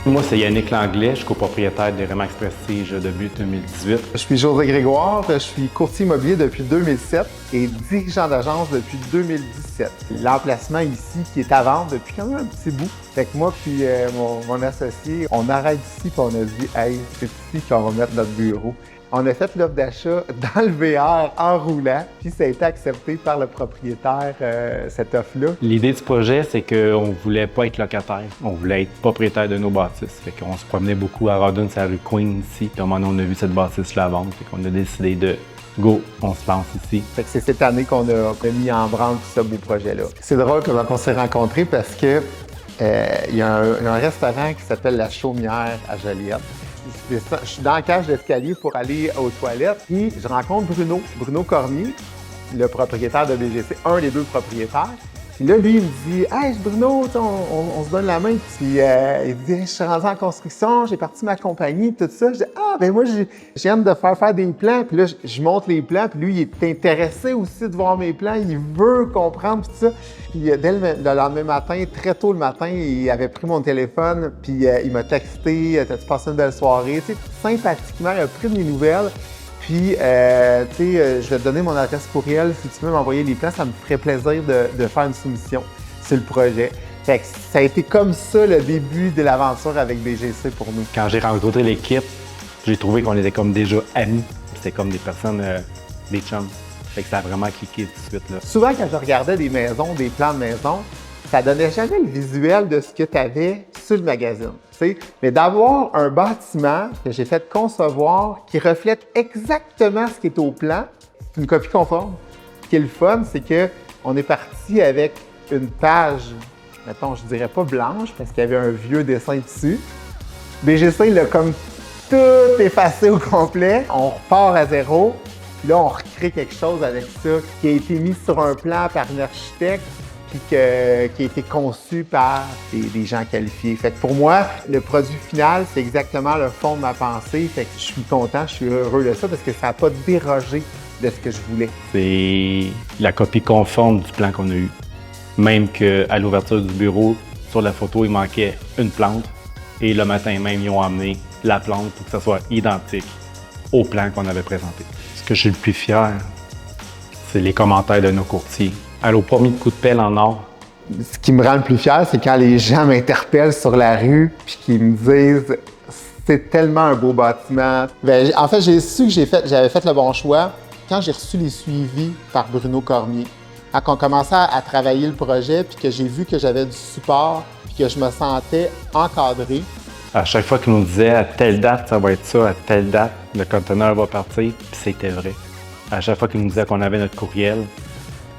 Moi, c'est Yannick Langlais, je suis copropriétaire des Remax Prestige depuis 2018. Je suis José Grégoire, je suis courtier immobilier depuis 2007 et dirigeant d'agence depuis 2017. L'emplacement ici qui est à vendre depuis quand même un petit bout. Fait que moi puis mon associé, on arrête ici et on a dit « Hey, c'est ici qu'on va mettre notre bureau ». On a fait l'offre d'achat dans le VR en roulant, puis ça a été accepté par le propriétaire, cette offre-là. L'idée du projet, c'est qu'on ne voulait pas être locataire, on voulait être propriétaire de nos bâtisses. Fait qu'on se promenait beaucoup à Rawdon, sur la rue Queen ici. Puis à un moment donné, on a vu cette bâtisse-là à vendre, fait qu'on a décidé de go, on se lance ici. Fait que c'est cette année qu'on a mis en branle tout ce beau projet-là. C'est drôle comment on s'est rencontrés parce que il y a un restaurant qui s'appelle La Chaumière à Joliette. Je suis dans la cage d'escalier pour aller aux toilettes et je rencontre Bruno Cormier, le propriétaire de BGC, un des deux propriétaires. Puis là, lui, il me dit « Hey, Bruno, on se donne la main. » Puis il me dit « Je suis rendu en construction, j'ai parti ma compagnie, tout ça. » Je dis « Ah, ben moi, je viens de faire des plans. » Puis là, je montre les plans, puis lui, il est intéressé aussi de voir mes plans. Il veut comprendre, tout ça. Puis dès le lendemain matin, très tôt le matin, il avait pris mon téléphone, puis il m'a texté « T'as-tu passé une belle soirée? » Tu sais, sympathiquement, il a pris mes nouvelles. Puis, je vais te donner mon adresse courriel. Si tu veux m'envoyer les plans, ça me ferait plaisir de faire une soumission sur le projet. Fait que ça a été comme ça le début de l'aventure avec BGC pour nous. Quand j'ai rencontré l'équipe, j'ai trouvé qu'on était comme déjà amis. C'était comme des personnes, des chums. Fait que ça a vraiment cliqué tout de suite, là. Souvent, quand je regardais des maisons, des plans de maison, ça donnait jamais le visuel de ce que tu avais sur le magazine. T'sais. Mais d'avoir un bâtiment que j'ai fait concevoir qui reflète exactement ce qui est au plan, c'est une copie conforme. Ce qui est le fun, c'est qu'on est parti avec une page, mettons, je dirais pas blanche, parce qu'il y avait un vieux dessin dessus. BGC, il a comme tout effacé au complet. On repart à zéro. Puis là, on recrée quelque chose avec ça qui a été mis sur un plan par un architecte puis qui a été conçu par des gens qualifiés. Fait que pour moi, le produit final, c'est exactement le fond de ma pensée. Fait que je suis content, je suis heureux de ça parce que ça n'a pas dérogé de ce que je voulais. C'est la copie conforme du plan qu'on a eu. Même qu'à l'ouverture du bureau, sur la photo, il manquait une plante. Et le matin même, ils ont amené la plante pour que ça soit identique au plan qu'on avait présenté. Ce que je suis le plus fier, c'est les commentaires de nos courtiers. Au premier coup de pelle en or. Ce qui me rend le plus fier, c'est quand les gens m'interpellent sur la rue puis qu'ils me disent « C'est tellement un beau bâtiment ». En fait, j'ai su que j'avais fait le bon choix quand j'ai reçu les suivis par Bruno Cormier. Quand on commençait à travailler le projet puis que j'ai vu que j'avais du support puis que je me sentais encadré. À chaque fois qu'il nous disait « À telle date, ça va être ça, à telle date, le conteneur va partir », puis c'était vrai. À chaque fois qu'il nous disait qu'on avait notre courriel,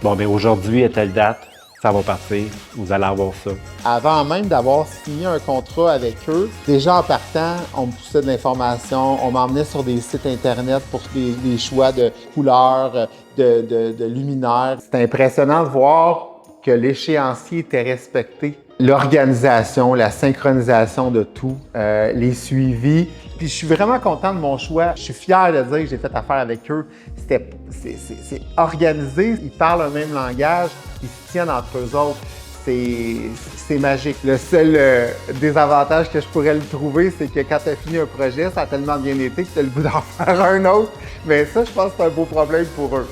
bon, bien aujourd'hui, à telle date, ça va partir, vous allez avoir ça. Avant même d'avoir signé un contrat avec eux, déjà en partant, on me poussait de l'information, on m'emmenait sur des sites Internet pour des choix de couleurs, de luminaires. C'était impressionnant de voir que l'échéancier était respecté. L'organisation, la synchronisation de tout, les suivis. Puis je suis vraiment content de mon choix. Je suis fier de dire que j'ai fait affaire avec eux. C'est organisé, ils parlent le même langage, ils se tiennent entre eux autres. C'est magique. Le seul désavantage que je pourrais le trouver, c'est que quand tu as fini un projet, ça a tellement bien été que tu as le goût d'en faire un autre. Mais ça, je pense que c'est un beau problème pour eux.